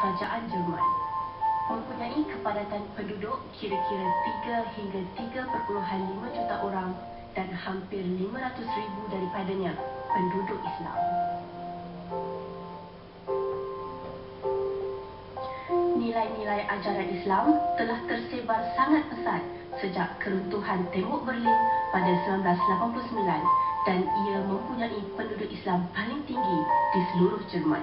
Kerajaan Jerman. Mempunyai kepadatan penduduk kira-kira 3 hingga 3,5 juta orang dan hampir 500,000 daripadanya penduduk Islam. Nilai-nilai ajaran Islam telah tersebar sangat pesat sejak keruntuhan Tembok Berlin pada 1989 dan ia mempunyai penduduk Islam paling tinggi di seluruh Jerman.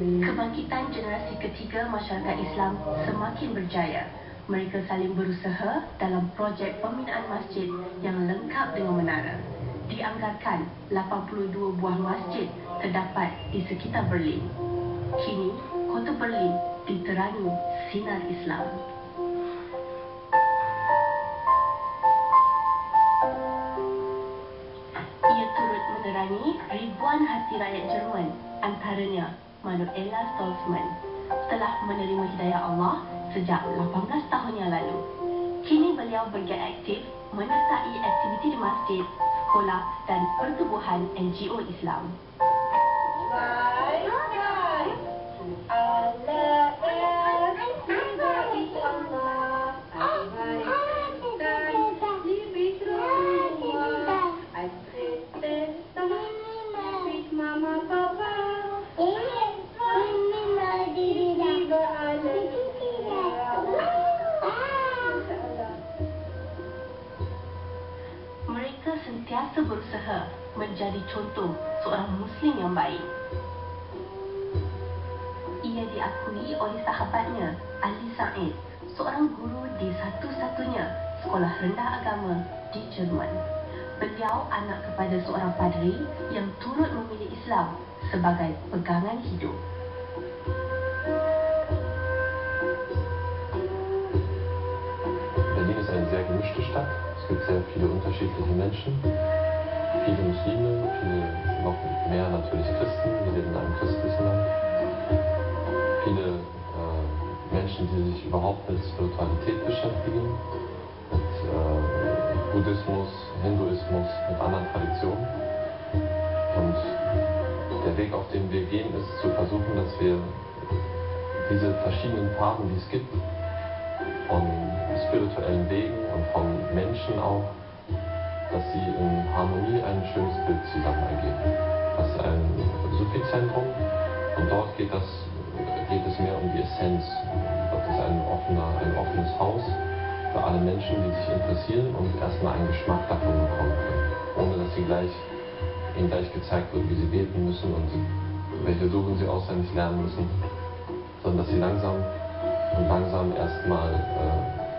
Kebangkitan generasi ketiga masyarakat Islam semakin berjaya. Mereka saling berusaha dalam projek pembinaan masjid yang lengkap dengan menara. Dianggarkan 82 buah masjid terdapat di sekitar Berlin. Kini, kota Berlin diterangi sinar Islam. Ia turut menerangi ribuan hati rakyat Jerman, antaranya Manuela Stolzmann, telah menerima hidayah Allah sejak 18 tahun yang lalu. Kini beliau bergiat aktif menyertai aktiviti di masjid, sekolah dan pertubuhan NGO Islam. Mereka sentiasa berusaha menjadi contoh seorang Muslim yang baik. Ia diakui oleh sahabatnya, Ali Said, seorang guru di satu-satunya sekolah rendah agama di Jerman. Beliau anak kepada seorang padri yang turut memilih Islam sebagai pegangan hidup. Berlin ist eine sehr gemischte Stadt. Es gibt sehr viele unterschiedliche Menschen, viele Muslime, viele noch mehr natürlich Christen, wir leben in einem christlichen Land. Viele Menschen, die sich überhaupt mit Spiritualität beschäftigen, mit Buddhismus, Hinduismus, mit anderen Traditionen. Und der Weg, auf den wir gehen, ist zu versuchen, dass wir diese verschiedenen Farben, die es gibt, von spirituellen Wegen und von Menschen auch, dass sie in Harmonie ein schönes Bild zusammen ergeben. Das ist ein Sufi-Zentrum und dort geht es mehr um die Essenz. Dort ist ein offenes Haus für alle Menschen, die sich interessieren und erstmal einen Geschmack davon bekommen können, ohne dass ihnen gleich gezeigt wird, wie sie beten müssen und welche Suchen sie auswendig lernen müssen, sondern dass sie langsam erstmal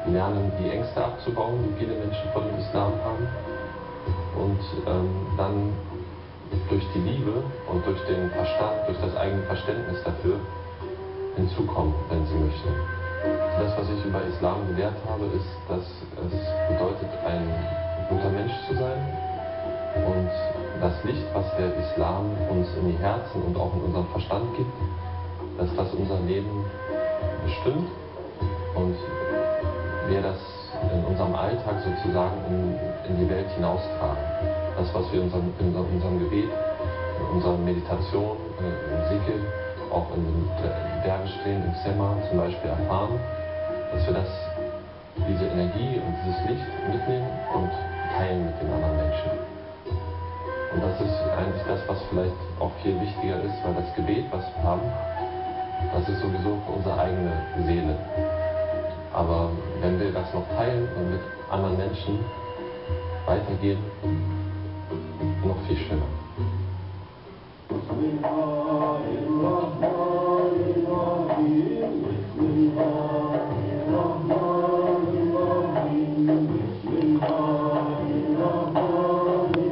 lernen, die Ängste abzubauen, die viele Menschen vor dem Islam haben und dann durch die Liebe und durch den Verstand, durch das eigene Verständnis dafür hinzukommen, wenn sie möchten. Das, was ich über Islam gelehrt habe, ist, dass es bedeutet, ein guter Mensch zu sein und das Licht, was der Islam uns in die Herzen und auch in unseren Verstand gibt, dass das unser Leben bestimmt und wir das in unserem Alltag sozusagen in die Welt hinaustragen. Das, was wir in unserem Gebet, in unserer Meditation, im Zikr, auch in den Bergestehen, im Sema zum Beispiel erfahren, dass wir diese Energie und dieses Licht mitnehmen und teilen mit den anderen Menschen. Und das ist eigentlich das, was vielleicht auch viel wichtiger ist, weil das Gebet, was wir haben, das ist sowieso für unsere eigene Seele. Aber wenn wir das noch teilen und mit anderen Menschen weitergeben, noch viel schöner.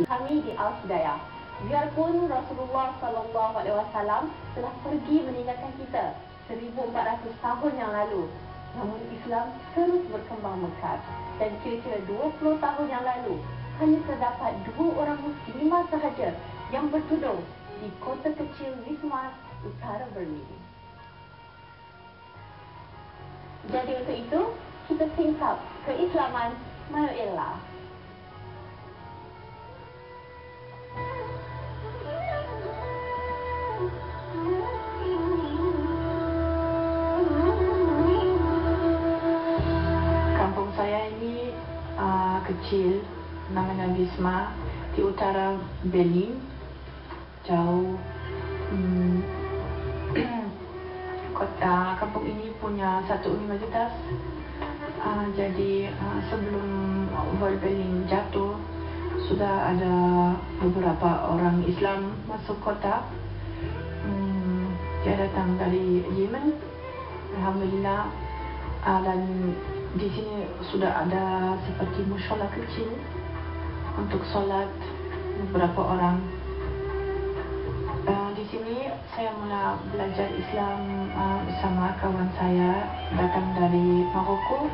Kami di Al-Hidayah, biarpun Rasulullah SAW telah pergi meninggalkan kita 1400 tahun yang lalu, namun Islam terus berkembang mekar dan kira-kira 20 tahun yang lalu hanya terdapat 2 orang muslimah sahaja yang bertudung di kota kecil Wismar, utara Berlin. Jadi untuk itu, kita singkap keislaman Manuela. kecil namanya Wisma di utara Berlin, jauh. Kota kampung ini punya satu universitas. Jadi sebelum Wall Berlin jatuh, sudah ada beberapa orang Islam masuk kota. Dia datang dari Yemen, alhamdulillah. Dan di sini sudah ada seperti mushola kecil untuk solat beberapa orang. Di sini saya mula belajar Islam bersama kawan saya datang dari Maroko,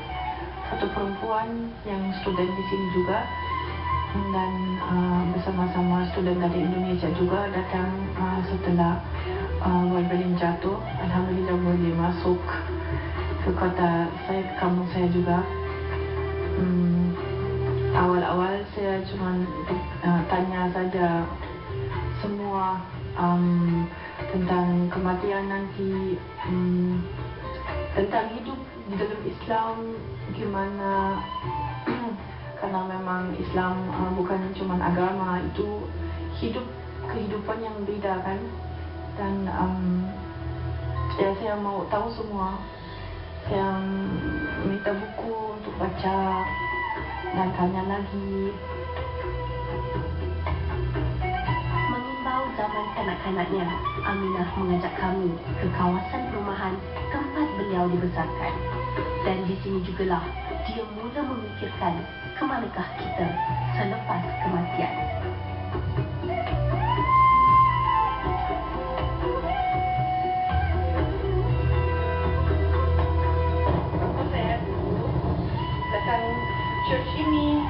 satu perempuan yang student di sini juga, dan bersama-sama student dari Indonesia juga datang setelah Wall Berlin jatuh. Alhamdulillah boleh masuk ke kota saya, ke kampung saya juga. Awal-awal saya cuma tanya saja semua tentang kematian nanti, tentang hidup di dalam Islam gimana. Karena memang Islam bukan cuma agama, itu kehidupan yang beda kan. Dan ya saya mau tahu semua. Saya minta buku untuk baca dan tanya lagi. Mengimbau zaman kanak-kanaknya, Aminah mengajak kami ke kawasan perumahan tempat beliau dibesarkan. Dan di sini jugalah dia mula memikirkan ke manakah kita selepas kematian. Saya dulu datang church ini,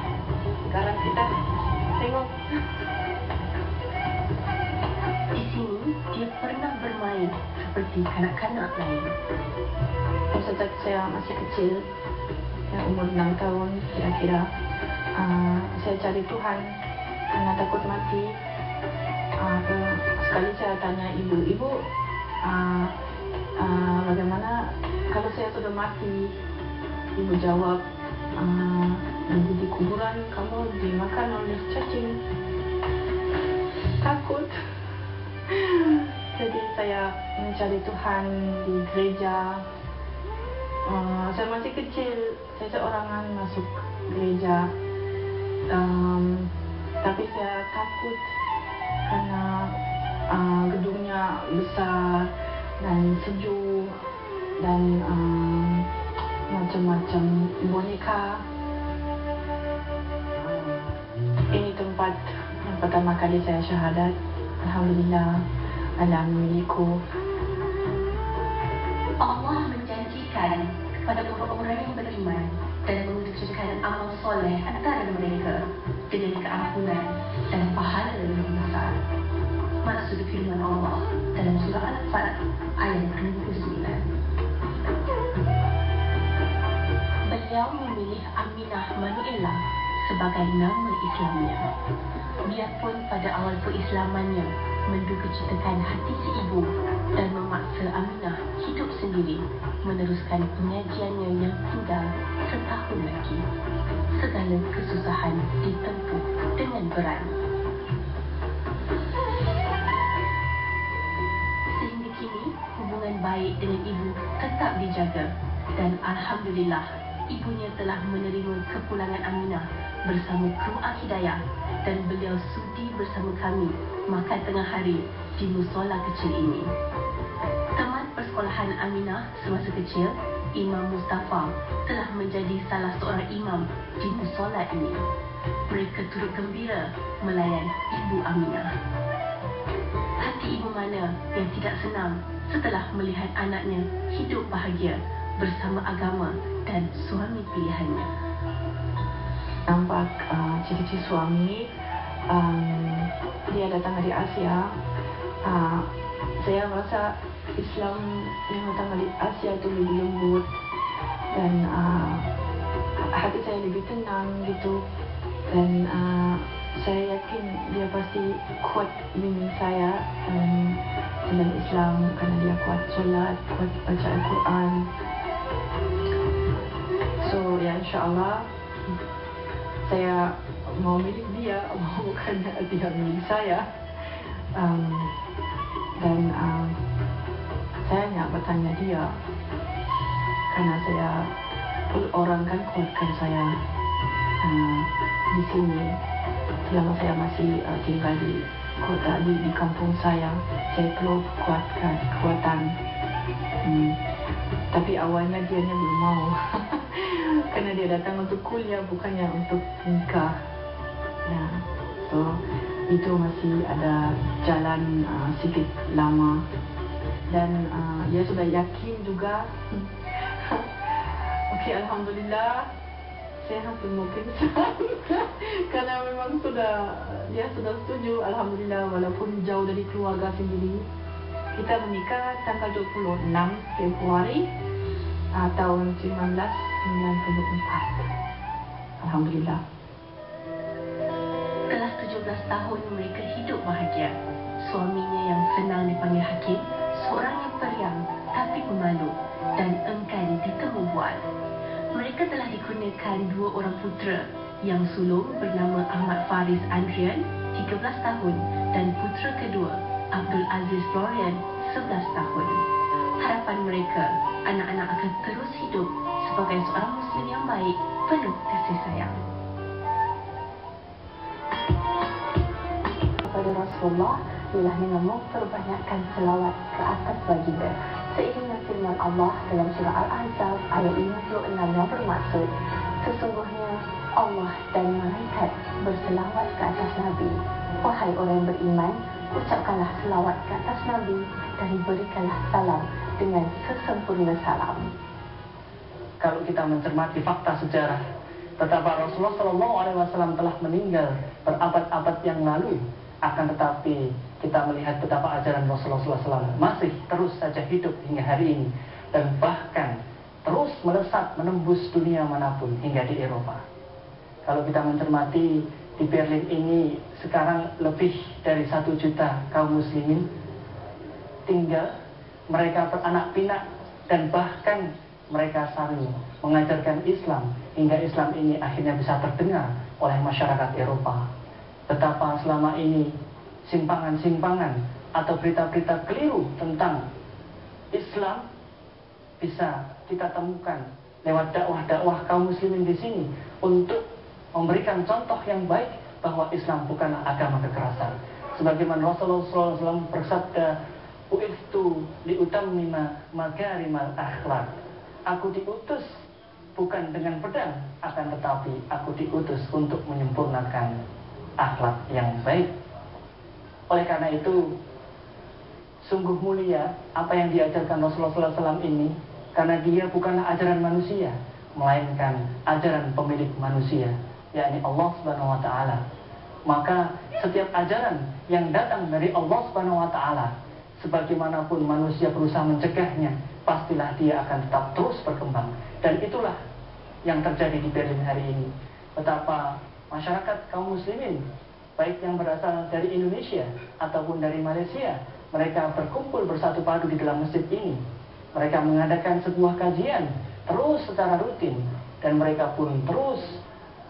sekarang kita tengok. Di sini dia pernah bermain seperti kanak-kanak lain. Sejak saya masih kecil, yang umur 6 tahun kira-kira, saya cari Tuhan karena takut mati. Sekali saya tanya ibu, bagaimana kalau saya sudah mati? Ibu jawab, nanti di kuburan kamu dimakan oleh cacing. Takut. Jadi saya mencari Tuhan di gereja. Saya masih kecil, saya seorangan masuk gereja, tapi saya takut karena gedungnya besar dan sejuk dan macam-macam boneka. Ini tempat yang pertama kali saya syahadat. Alhamdulillah, Allah memiliku. Allah menjanjikan kepada orang-orang yang beriman dan mengerjakan amal soleh antara mereka dengan keampunan dan pahala yang besar. Maksud firman Allah dalam surah Al-Fat ayat 29. Beliau memilih Aminah Manuelah sebagai nama Islamnya. Biarpun pada awal keislamannya mendukacitakan hati si ibu dan memaksa Aminah hidup sendiri meneruskan pengajiannya yang tinggal setahun lagi. Segala kesusahan ditempuh dengan berani. Sehingga kini hubungan baik dengan ibu tetap dijaga dan alhamdulillah ibunya telah menerima kepulangan Aminah bersama kru Al-Hidayah dan beliau sudi bersama kami makan tengah hari di musola kecil ini. Teman persekolahan Aminah semasa kecil, Imam Mustafa, telah menjadi salah seorang imam di musola ini. Mereka turut gembira melayan Ibu Aminah. Hati ibu mana yang tidak senang setelah melihat anaknya hidup bahagia bersama agama dan suami pilihannya. Nampak ciri-ciri suami, dia datang dari Asia. Saya rasa Islam yang datang dari Asia itu lebih lembut dan hati saya lebih tenang gitu. Dan saya yakin dia pasti kuat bimbing saya dalam Islam karena dia kuat solat, kuat baca Al-Quran. So ya insyaAllah saya mau milik dia, bukannya dia milik saya. Dan saya hanya bertanya dia, karena saya orang kan kuatkan saya di sini selama saya masih tinggal di kota di kampung saya perlu kekuatan. Tapi awalnya dia belum mau karena dia datang untuk kuliah bukannya untuk nikah. Nah, so itu masih ada jalan sedikit lama, dan dia sudah yakin juga. Okey, alhamdulillah saya hampir mau pingsan karena memang dia sudah setuju. Alhamdulillah, walaupun jauh dari keluarga sendiri. Kita menikah tanggal 26 Februari tahun 1994. Alhamdulillah. Telah 17 tahun mereka hidup bahagia. Suaminya yang senang dipanggil Hakim, seorang yang periang tapi pemalu dan enggan ditemu bual. Mereka telah dikurniakan 2 orang putera. Yang sulung bernama Ahmad Faris Andrian, 13 tahun, dan putera kedua Abdul Aziz Florian, 11 tahun. Harapan mereka, anak-anak akan terus hidup sebagai seorang Muslim yang baik, penuh kasih sayang. Kepada Rasulullah, ialah dengan memperbanyakkan selawat ke atas baginda. Seiring firman Allah dalam surah Al-Ahzab ayat 56 yang bermaksud, sesungguhnya Allah dan malaikat berselawat ke atas Nabi. Wahai orang yang beriman, ucapkanlah selawat ke atas Nabi dan berikanlah salam dengan sesempurna salam. Kalau kita mencermati fakta sejarah, betapa Rasulullah SAW telah meninggal berabad-abad yang lalu, akan tetapi kita melihat betapa ajaran Rasulullah SAW masih terus saja hidup hingga hari ini, dan bahkan terus melesat menembus dunia manapun hingga di Eropa. Kalau kita mencermati, di Berlin ini sekarang lebih dari 1 juta kaum muslimin tinggal. Mereka beranak pinak dan bahkan mereka saling mengajarkan Islam hingga Islam ini akhirnya bisa terdengar oleh masyarakat Eropa. Betapa selama ini simpangan-simpangan atau berita-berita keliru tentang Islam bisa kita temukan lewat dakwah-dakwah kaum muslimin di sini untuk memberikan contoh yang baik bahwa Islam bukanlah agama kekerasan. Sebagaimana Rasulullah SAW bersabda, "U'iftu liutammima makarimal akhlak." Aku diutus bukan dengan pedang, akan tetapi aku diutus untuk menyempurnakan akhlak yang baik. Oleh karena itu, sungguh mulia apa yang diajarkan Rasulullah SAW ini, karena dia bukanlah ajaran manusia, melainkan ajaran pemilik manusia, yakni Allah Subhanahu wa Ta'ala. Maka setiap ajaran yang datang dari Allah Subhanahu wa Ta'ala, sebagaimanapun manusia berusaha mencegahnya, pastilah dia akan tetap terus berkembang. Dan itulah yang terjadi di Berlin hari ini. Betapa masyarakat kaum muslimin, baik yang berasal dari Indonesia ataupun dari Malaysia, mereka berkumpul bersatu padu di dalam masjid ini. Mereka mengadakan sebuah kajian terus secara rutin, dan mereka pun terus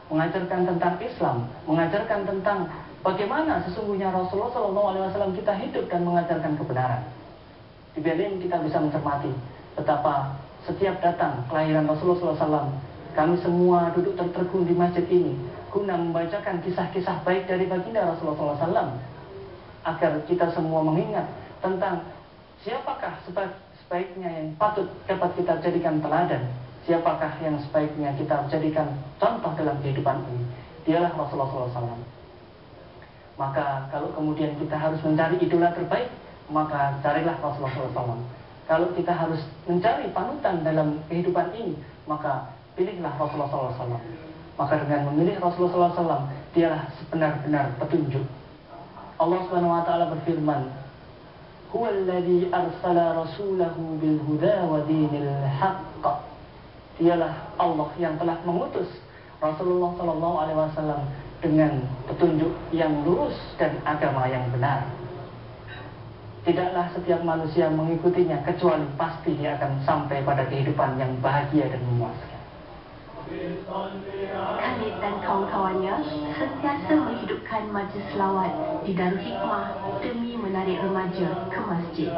mengajarkan tentang Islam, mengajarkan tentang bagaimana sesungguhnya Rasulullah SAW kita hidup dan mengajarkan kebenaran. Di Berlin kita bisa mencermati betapa setiap datang kelahiran Rasulullah SAW, kami semua duduk tertegun di masjid ini guna membacakan kisah-kisah baik dari baginda Rasulullah SAW, agar kita semua mengingat tentang siapakah sebaiknya yang patut dapat kita jadikan teladan, siapakah yang sebaiknya kita jadikan contoh dalam kehidupan ini. Dialah Rasulullah SAW. Maka kalau kemudian kita harus mencari idola terbaik, maka carilah Rasulullah SAW. Kalau kita harus mencari panutan dalam kehidupan ini, maka pilihlah Rasulullah SAW. Maka dengan memilih Rasulullah SAW, dialah sebenar-benar petunjuk. Allah Subhanahu wa Ta'ala berfirman, "Huwallazi arsala rasulahu bil huda wa dinil haqq." Dialah Allah yang telah mengutus Rasulullah SAW dengan petunjuk yang lurus dan agama yang benar. Tidaklah setiap manusia mengikutinya kecuali pasti dia akan sampai pada kehidupan yang bahagia dan memuaskan. Khalid dan kaum kawan-kawannya sentiasa menghidupkan majlis selawat di Darul Hikmah demi menarik remaja ke masjid.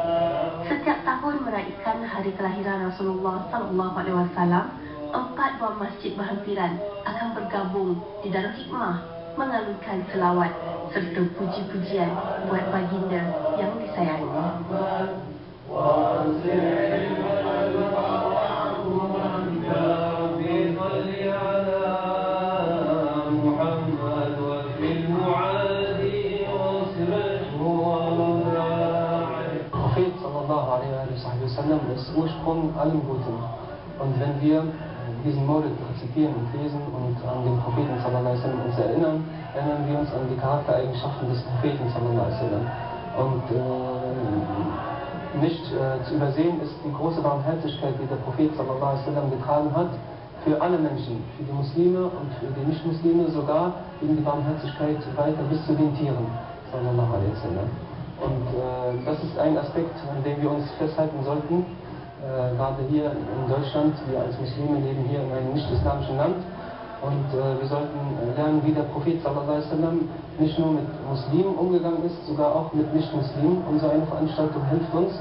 Setiap tahun meraihkan hari kelahiran Rasulullah SAW, 4 buah masjid berhampiran akan bergabung di Darul Hikmah mengalunkan selawat serta puji-pujian buat baginda yang disayangi. Prophet sallallahu alaihi wasallam ist Ursprung allem Guten. Und wenn wir diesen Maulid rezitieren und lesen und an den Propheten sallallahu alaihi wasallam uns erinnern, erinnern wir uns an die Charaktereigenschaften des Propheten sallallahu alaihi wasallam. Und nicht zu übersehen ist die große Barmherzigkeit, die der Prophet sallallahu alaihi wasallam getragen hat für alle Menschen, für die Muslime und für die Nicht-Muslime, sogar ging die Barmherzigkeit weiter bis zu den Tieren sallallahu alaihi wasallam. Und das ist ein Aspekt, an dem wir uns festhalten sollten, gerade hier in Deutschland. Wir als Muslime leben hier in einem nicht-islamischen Land und wir sollten lernen, wie der Prophet sallallahu alaihi wasallam nicht nur mit Muslimen umgegangen ist, sogar auch mit Nicht-Muslimen. Und so eine Veranstaltung hilft uns,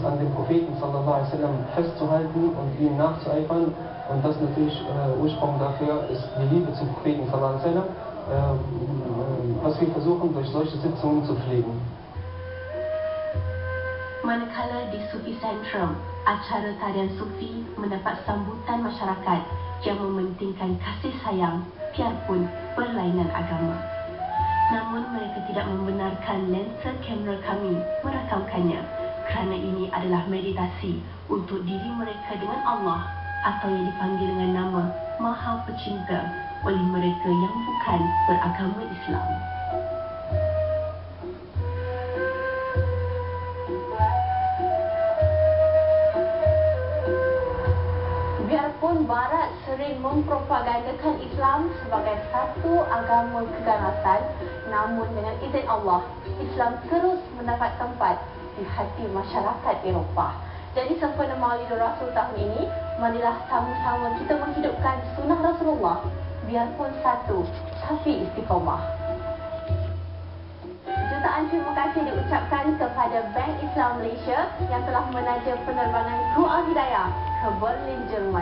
an dem Propheten sallallahu alaihi wasallam festzuhalten und ihm nachzueifern. Und das natürlich Ursprung dafür ist die Liebe zum Propheten sallallahu alaihi wasallam, was wir versuchen durch solche Sitzungen zu pflegen. Manakala di Sufi Centrum, acara tarian Sufi mendapat sambutan masyarakat yang mementingkan kasih sayang biarpun berlainan agama. Namun mereka tidak membenarkan lensa kamera kami merakamkannya kerana ini adalah meditasi untuk diri mereka dengan Allah atau yang dipanggil dengan nama Maha Pecinta oleh mereka yang bukan beragama Islam. Biarpun Barat sering mempropagandakan Islam sebagai satu agama keganasan, namun dengan izin Allah, Islam terus mendapat tempat di hati masyarakat Eropah. Jadi sempena Maulidur Rasul tahun ini, marilah sama-sama kita menghidupkan sunnah Rasulullah, biarpun satu, tapi istiqamah. Jutaan terima kasih diucapkan kepada Bank Islam Malaysia yang telah menaja penerbangan kru Al-Hidayah ke Berlin, Jerman.